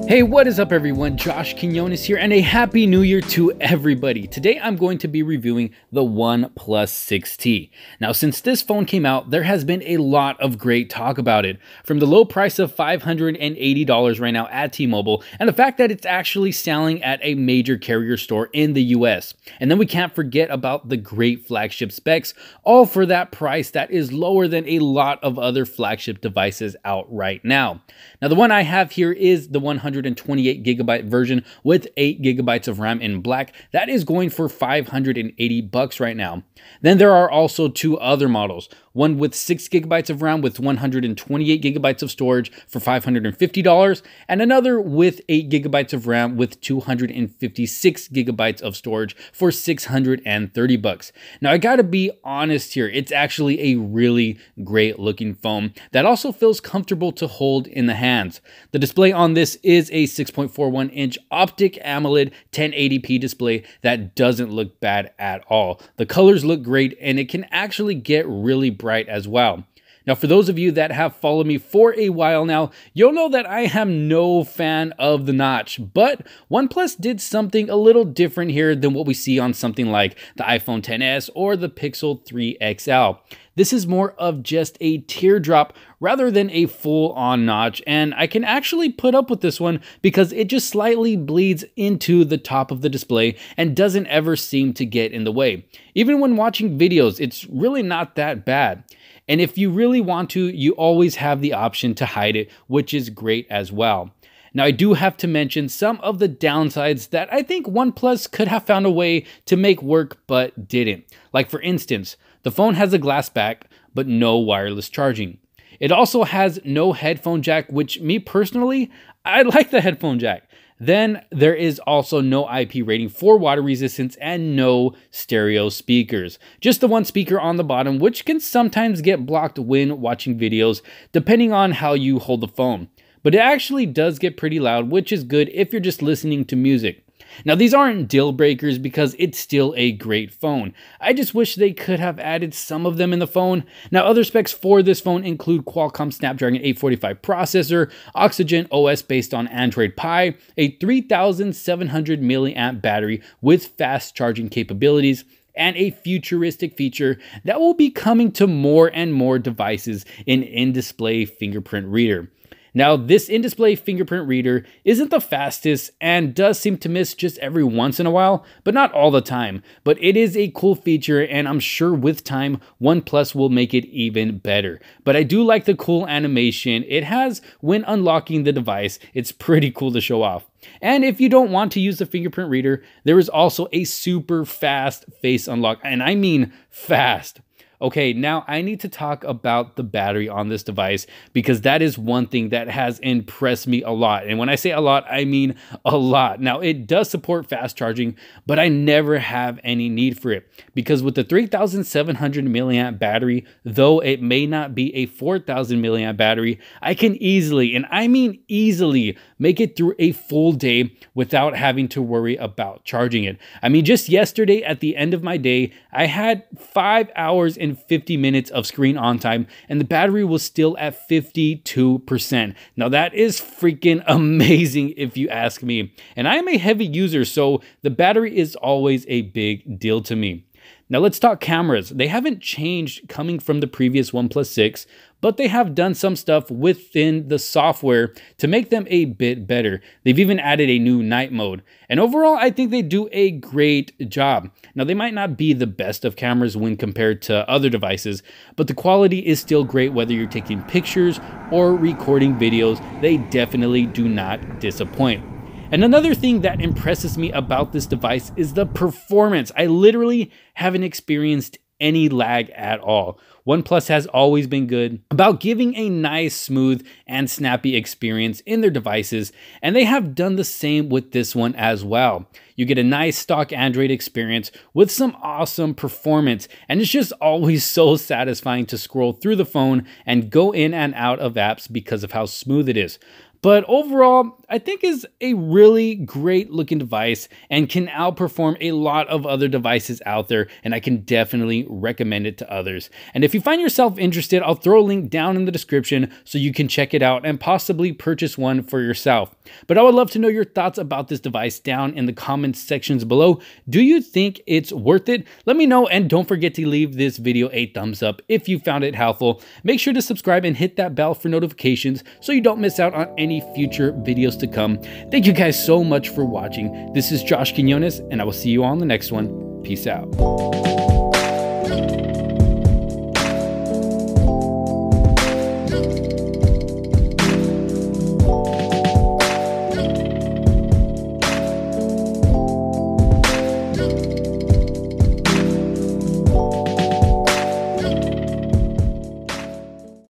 Hey, what is up everyone? Josh Quinones here, and a happy new year to everybody. Today I'm going to be reviewing the OnePlus 6T. Now, since this phone came out, there has been a lot of great talk about it. From the low price of $580 right now at T-Mobile, and the fact that it's actually selling at a major carrier store in the US. And then we can't forget about the great flagship specs, all for that price that is lower than a lot of other flagship devices out right now. Now, the one I have here is the 128GB version with 8GB of RAM in black. That is going for $580 right now. Then there are also two other models, one with 6GB of RAM with 128GB of storage for $550, and another with 8GB of RAM with 256GB of storage for $630. Now, I gotta be honest here, it's actually a really great looking phone that also feels comfortable to hold in the hands. The display on this is a 6.41-inch optic AMOLED 1080p display that doesn't look bad at all. The colors look great, and it can actually get really bright as well. Now, for those of you that have followed me for a while now, you'll know that I am no fan of the notch, but OnePlus did something a little different here than what we see on something like the iPhone XS or the Pixel 3 XL. This is more of just a teardrop rather than a full-on notch, and I can actually put up with this one because it just slightly bleeds into the top of the display and doesn't ever seem to get in the way. Even when watching videos, it's really not that bad. And if you really want to, you always have the option to hide it, which is great as well. Now, I do have to mention some of the downsides that I think OnePlus could have found a way to make work but didn't. Like, for instance, the phone has a glass back, but no wireless charging. It also has no headphone jack, which me personally, I like the headphone jack. Then there is also no IP rating for water resistance and no stereo speakers. Just the one speaker on the bottom, which can sometimes get blocked when watching videos, depending on how you hold the phone. But it actually does get pretty loud, which is good if you're just listening to music. Now, these aren't deal breakers because it's still a great phone. I just wish they could have added some of them in the phone. Now, other specs for this phone include Qualcomm Snapdragon 845 processor, Oxygen OS based on Android Pie, a 3700 mAh battery with fast charging capabilities, and a futuristic feature that will be coming to more and more devices, an in-display fingerprint reader. Now, this in-display fingerprint reader isn't the fastest and does seem to miss just every once in a while, but not all the time. But it is a cool feature, and I'm sure with time, OnePlus will make it even better. But I do like the cool animation it has when unlocking the device. It's pretty cool to show off. And if you don't want to use the fingerprint reader, there is also a super fast face unlock, and I mean fast. Okay, now I need to talk about the battery on this device because that is one thing that has impressed me a lot. And when I say a lot, I mean a lot. Now, it does support fast charging, but I never have any need for it because with the 3700 mAh battery, though it may not be a 4000 mAh battery, I can easily, and I mean easily, make it through a full day without having to worry about charging it. I mean, just yesterday at the end of my day, I had 5 hours and 50 minutes of screen on time, and the battery was still at 52%. Now, that is freaking amazing if you ask me. And I am a heavy user, so the battery is always a big deal to me. Now, let's talk cameras. They haven't changed coming from the previous OnePlus 6, but they have done some stuff within the software to make them a bit better. They've even added a new night mode. And overall, I think they do a great job. Now, they might not be the best of cameras when compared to other devices, but the quality is still great whether you're taking pictures or recording videos. They definitely do not disappoint. And another thing that impresses me about this device is the performance. I literally haven't experienced any lag at all. OnePlus has always been good about giving a nice, smooth, and snappy experience in their devices, and they have done the same with this one as well. You get a nice stock Android experience with some awesome performance, and it's just always so satisfying to scroll through the phone and go in and out of apps because of how smooth it is. but overall, I think is a really great looking device and can outperform a lot of other devices out there, and I can definitely recommend it to others. And if you find yourself interested, I'll throw a link down in the description so you can check it out and possibly purchase one for yourself. But I would love to know your thoughts about this device down in the comments sections below. Do you think it's worth it? Let me know, and don't forget to leave this video a thumbs up if you found it helpful. Make sure to subscribe and hit that bell for notifications so you don't miss out on any future videos to come. Thank you guys so much for watching. This is Josh Quinones, and I will see you on the next one. Peace out.